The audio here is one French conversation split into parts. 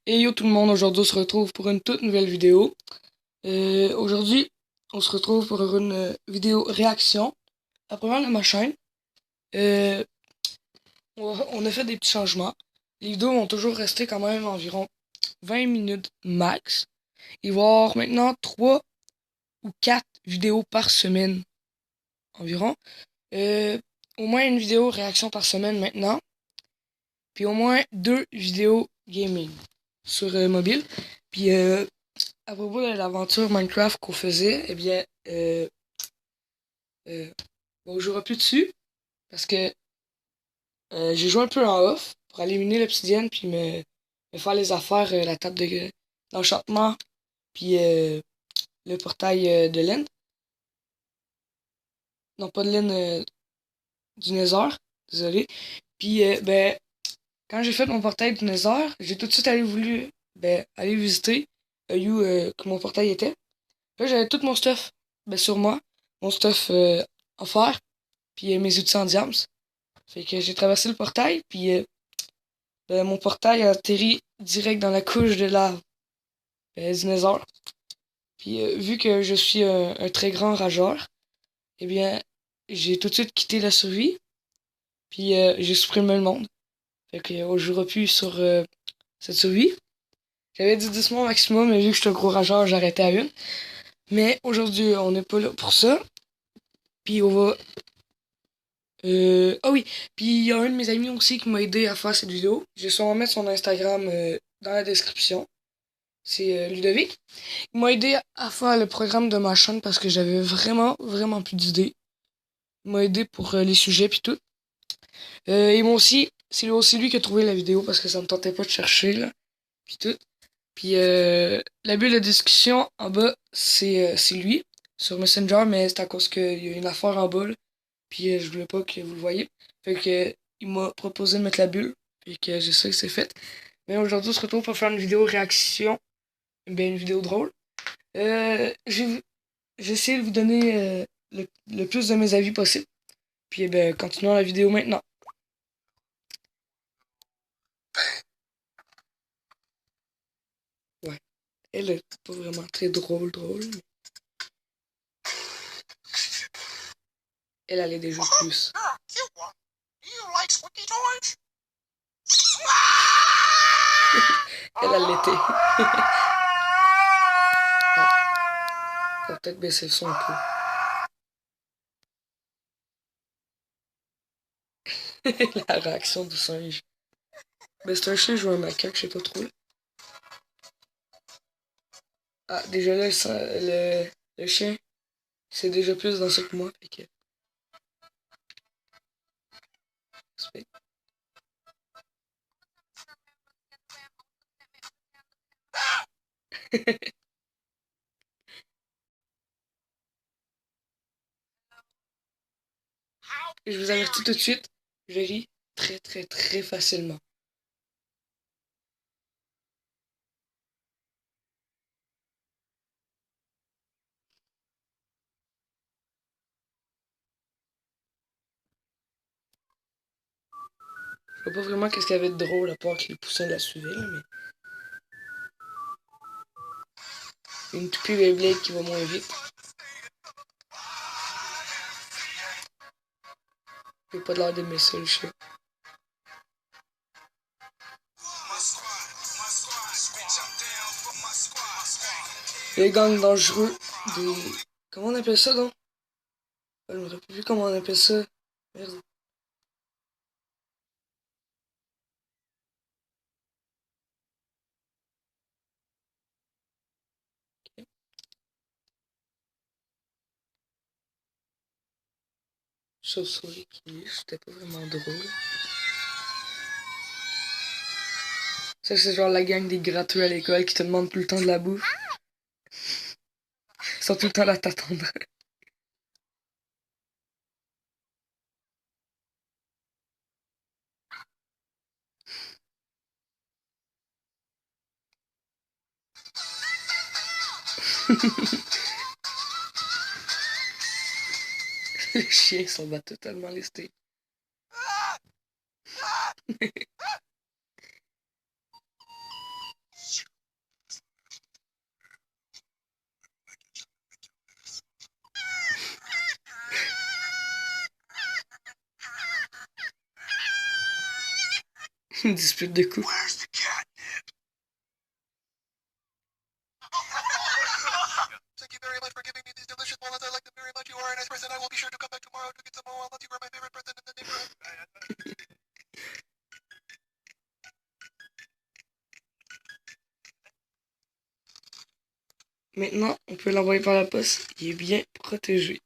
Et yo tout le monde, aujourd'hui on se retrouve pour une toute nouvelle vidéo. Aujourd'hui, on se retrouve pour une vidéo réaction à première de ma chaîne. Euh, on a fait des petits changements. Les vidéos vont toujours rester quand même environ 20 minutes max. Il va y avoir maintenant 3 ou 4 vidéos par semaine environ. Euh, Au moins une vidéo réaction par semaine maintenant. Puis au moins 2 vidéos gaming sur mobile. Puis à propos de l'aventure Minecraft qu'on faisait, eh bien, euh, bon, je jouerai plus dessus parce que j'ai joué un peu en off pour aller miner l'obsidienne puis me faire les affaires, la table d'enchantement puis le portail de laine. Non, pas de laine, du Nether, désolé. Puis, ben, quand j'ai fait mon portail du Nether, j'ai tout de suite aller visiter où que mon portail était. Là, j'avais tout mon stuff sur moi, mon stuff en fer, puis mes outils en diams. Fait que j'ai traversé le portail, puis mon portail a atterri direct dans la couche de lave du Nether. Puis vu que je suis un très grand rageur, eh bien, j'ai tout de suite quitté la survie, puis j'ai supprimé le monde. Fait que je jouerai plus sur cette survie. J'avais dit 10 mois maximum, mais vu que je suis un gros rageur, j'ai arrêté à une. Mais aujourd'hui, on n'est pas là pour ça. Puis on va ah oui, puis il y a un de mes amis aussi qui m'a aidé à faire cette vidéo. Je vais sûrement mettre son Instagram dans la description. C'est Ludovic. Il m'a aidé à faire le programme de ma chaîne parce que j'avais vraiment plus d'idées. Il m'a aidé pour les sujets puis tout. Et moi aussi, c'est aussi lui qui a trouvé la vidéo parce que ça me tentait pas de chercher là, puis tout. Puis la bulle de discussion en bas, c'est lui sur Messenger, mais c'est à cause qu'il y a une affaire en bas là. Puis je voulais pas que vous le voyez. Fait que il m'a proposé de mettre la bulle. Fait que je sais que c'est fait. Mais aujourd'hui, on se retrouve pour faire une vidéo réaction. Ben, une vidéo drôle. J'ai essayé de vous donner le plus de mes avis possible. Puis ben, continuons la vidéo maintenant. Ouais. Elle est pas vraiment très drôle, mais elle allait déjà plus. Elle l'était. On va peut-être baisser le son un peu. La réaction du singe. Ben, c'est un chien ou un macaque, je sais pas trop. Ah, déjà là, le chien, c'est déjà plus dans ça que moi. Fait que, je vous avertis tout de suite, je ris très facilement. Je vois pas vraiment qu'est-ce qu'il y avait de drôle à part que les poussins la suivaient, là, mais une toupie Beyblade qui va moins vite. J'ai pas l'air d'aimer ça, le chien. Les gangs dangereux des... Comment on appelle ça, donc? Je me rappelle plus comment on appelle ça. Merde. Chauve-souris qui c'était pas vraiment drôle. Ça, c'est genre la gang des gratteux à l'école qui te demandent tout le temps de la bouffe. Ils sont tout le temps là à t'attendre. Le chien s'en va totalement lesté. Une dispute de couple. Where's the catnip? Thank you very much for giving me these delicious walnuts. I like them very much. You are a nice person. I will be sure to come back tomorrow to get some more walnuts. You are my favorite person in the neighborhood. Maintenant, on peut l'envoyer par la poste. Il est bien protégé.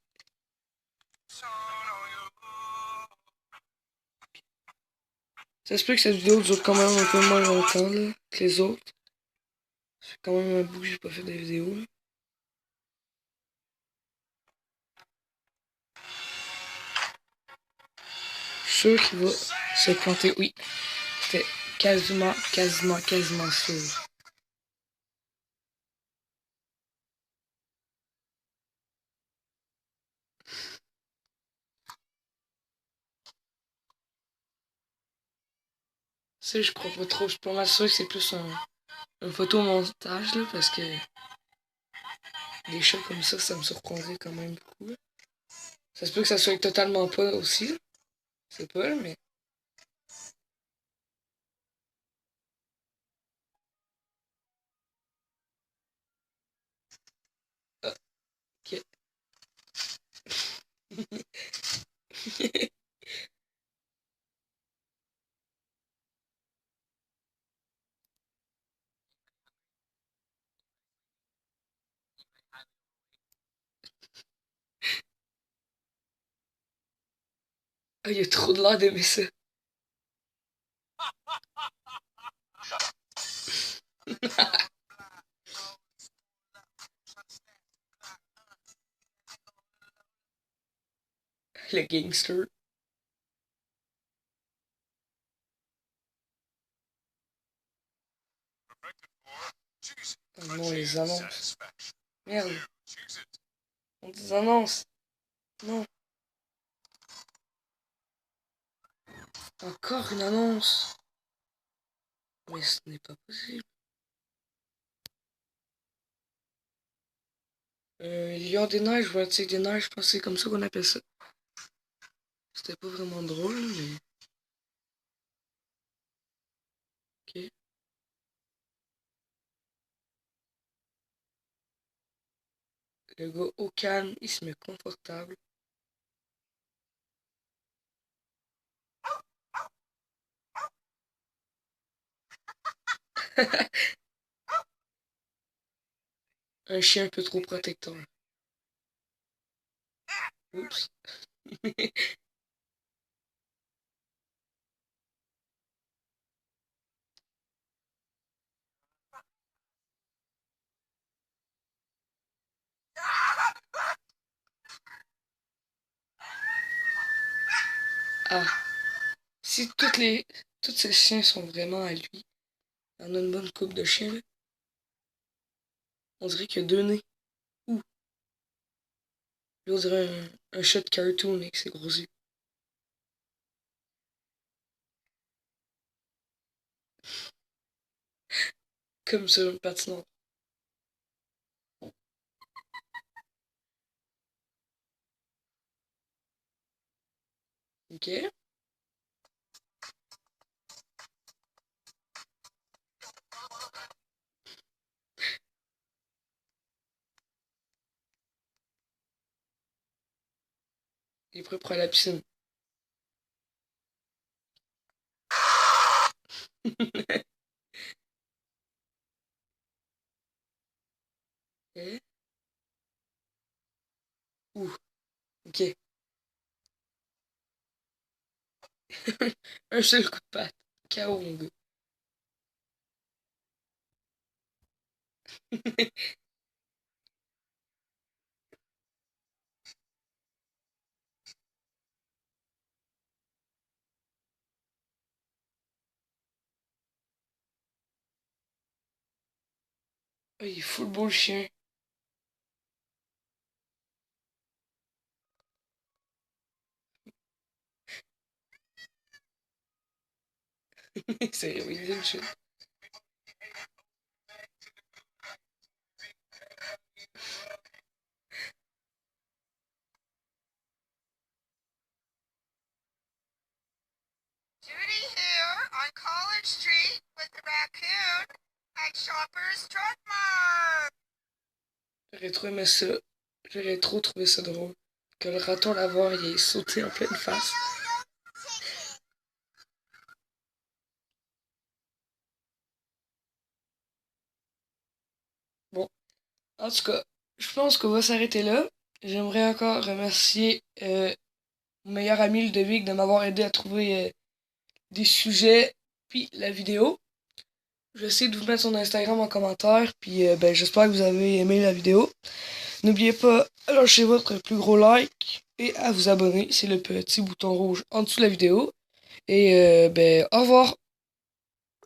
Ça se peut que cette vidéo dure quand même un peu moins longtemps là, que les autres. Ça fait quand même un bout que j'ai pas fait de vidéo. Là. Je suis sûr qu'il va se planter. Oui, c'était quasiment sûr. Ça, je crois pas trop. Je suis pas mal sûr que c'est plus un photomontage là, parce que des chats comme ça me surprendrait quand même beaucoup. Là. Ça se peut que ça soit totalement pas aussi. C'est pas, mais. Ah, ok. Ah, il a trop de l'air d'aimer ça. Le gangster. Oh non, les annonces. Merde. On des annonces. Non. Encore une annonce. Mais ce n'est pas possible. Lion des neiges, Vertige des neiges, je pense que c'est comme ça qu'on appelle ça. C'était pas vraiment drôle, mais. Ok. Le gars au calme, il se met confortable. Un chien un peu trop protecteur. Oups. Ah. Si tous ces chiens sont vraiment à lui, il y en a une bonne coupe de chiens, là. On dirait qu'il y a deux nez. Ouh. Lui, on dirait un chat de cartoon avec ses gros yeux. Comme sur une patinoire. Ok. Il est prêt pour aller à la piscine. Ok. Ouh. Ok. Un seul coup de patte. KO, mon gars. Oh, il est full beau le chien. C'est oui, le chien. Judy here. I'm calling with the raccoon at Shoppers Drug Mart. J'aurais trop aimé ça. J'aurais trop trouvé ça drôle. Que le raton laveur il ait sauté en pleine face. Bon, en tout cas, je pense qu'on va s'arrêter là. J'aimerais encore remercier mon meilleur ami Ludovic de m'avoir aidé à trouver des sujets puis la vidéo. Je vais essayer de vous mettre son Instagram en commentaire, puis ben, j'espère que vous avez aimé la vidéo. N'oubliez pas à lâcher votre plus gros like et à vous abonner. C'est le petit bouton rouge en dessous de la vidéo. Et ben, au revoir!